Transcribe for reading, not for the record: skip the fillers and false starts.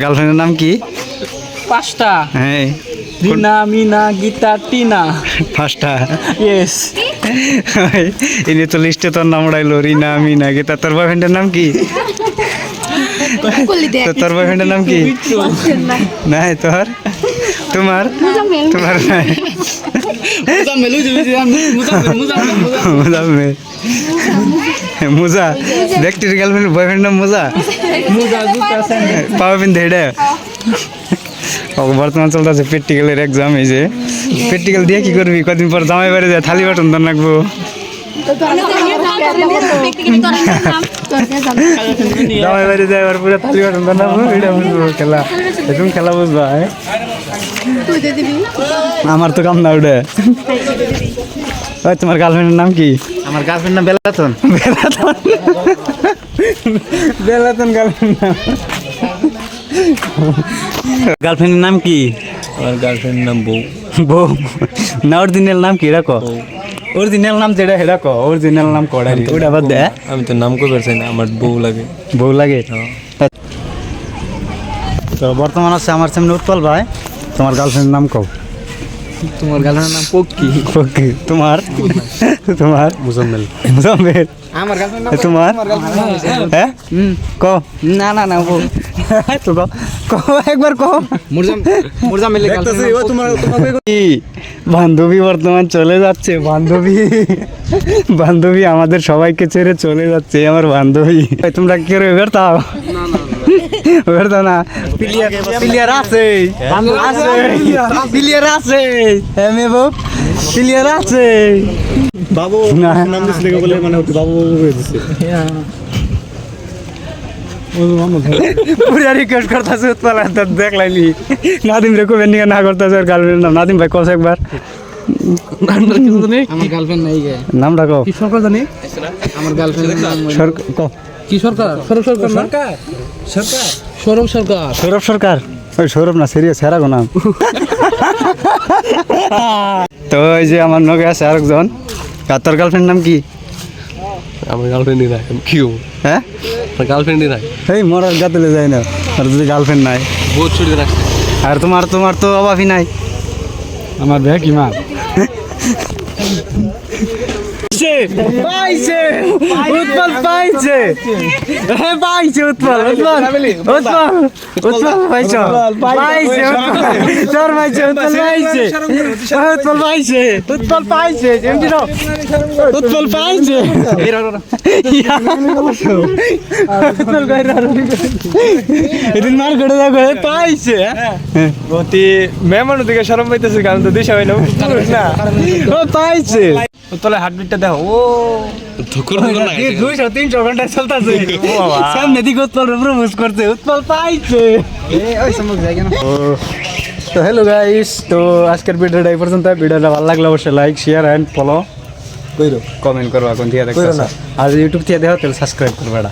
গার্লফ্রেন্ডের নাম কি? পাঁচটা। হ্যাঁ, রিনা, মিনা, গীতা, টিনা। পাঁচটা। ইয়েস। ইনি তো লিস্টে তোর নাম উড়াইলো, রিনা, মিনা, গীতা। তোর বয়ফ্রেন্ডের নাম কি? তোর বয়ফ্রেন্ডের নাম কি? নাই তোর? তোমার তোমার নাই? মুজাম্মেল। মুজা ব্যক্তির গার্লফ্রেন্ড বয়ফ্রেন্ড নাম মুজা। পাওয়া পিনতে এটা বর্তমান চলতেছে প্র্যাকটিক্যালের এক্সাম। এই যে প্র্যাকটিক্যাল দিয়ে কি করবি? কদিন পর জামাই বাড়ি যায় থালি বাটন তো রাখবো। জামাই বাড়ি যায় এবার পুরো থালি বাটন তো রাখবো। এটা বুঝবো খেলা, এরকম খেলা বুঝবা। আমার তো কাম না ওটা। তোমার গার্লফ্রেন্ডের নাম কি? আমার গার্লফ্রেন্ড নাম বেলাতন। বেলাতন, বেলাতন গার্লফ্রেন্ড নাম। গার্লফ্রেন্ডের নাম কি? আমার গার্লফ্রেন্ড নাম বউ। বউ না? অরিজিনাল নাম কি রাখো? অরিজিনাল নাম যেটা সেটা কো। অরিজিনাল নাম কড়াই ওটা বাদ দে। আমি তো নাম কই পারছি না, আমার বউ লাগে। বউ লাগে? তো বর্তমান আছে আমার সামনে উৎপল ভাই। তোমার গার্লফ্রেন্ডের নাম কও। তোমার গার্লফ্রেন্ডের নাম পক্কি। ওকে, তোমার? তোমার মুজাম্মেল। মুজাম্মেল। আমার গার্লফ্রেন্ড তোমার? হ্যাঁ কো। না না না বউ। তো কো একবার কো। মুজাম্মেল বান্ধবী বর্তমান চলে যাচ্ছে। বান্ধবী আমাদের সবাইকে ছেড়ে চলে যাচ্ছে। আমার বান্ধবী। তোমরা কি করে বেরতাও? বেরতাও না? প্লেয়ার আছে, প্লেয়ার আছে। হ্যাঁ মেবু প্লেয়ার আছে। বাবু নাম দিছিল বলে মানে বাবু হয়ে দিছে। পুরা রিকোয়েস্ট করতেছে উৎপল দেখলাইনি। নাদিম রে কবে নিয়ে না করতেছে ওর গার্লফ্রেন্ড নাম। নাদিম ভাই কস একবার আমার গার্লফ্রেন্ড নাই গে। নাম রাখো। কি সরকার জানি? আমার গার্লফ্রেন্ডের নাম কি সরকার? সৌরভ সরকার। সৌরভ সরকার। সৌরভ সরকার? ওই সৌরভ না, সিরিয়াস হেরা গো নাম। তো ওই যে আমার নগে আছে আরেকজন। তোর গার্লফ্রেন্ড নাম কি? আমার গার্লফ্রেন্ডই নাই, কি হবো? হ্যাঁ, আমার গার্লফ্রেন্ডই নাই। এই মরার গাতলে যায় না। আর যদি গার্লফ্রেন্ড নাই? বহুত ছুটি রাখছে। আর তোমার তো অভাবই নাই। আমার দেখ ইমান। পাইছে উৎপল, পাইছে পাইছে উৎপল, উৎপল পাইছো, পাইছে তোর পাইছে, উৎপল পাইছে, উৎপল পাইছে, উৎপল পাইছে, উৎপল পাইছে। এদিন মার করে দেখো পাইছে। অতি মেহমান দিকে শরম পাইতেছে, কারণ তো দিশা হইলো না। ও পাইছে। তোলে হার্টবিটটা দেখো। ও 200-300 ঘন্টা চলতেছে। সামনে দিকে উৎপল প্রপোজ করছে, উৎপল পাইছে। তো হ্যালো গাইস, তো আজকের ভিডিওটা এই পর্যন্ত। ভিডিওটা ভালো লাগলে অবশ্যই লাইক, শেয়ার এন্ড ফলো কইরো, কমেন্ট করবা কোন থেকে দেখতেছ। আর ইউটিউব থেকে দেখো তাহলে সাবস্ক্রাইব করবা।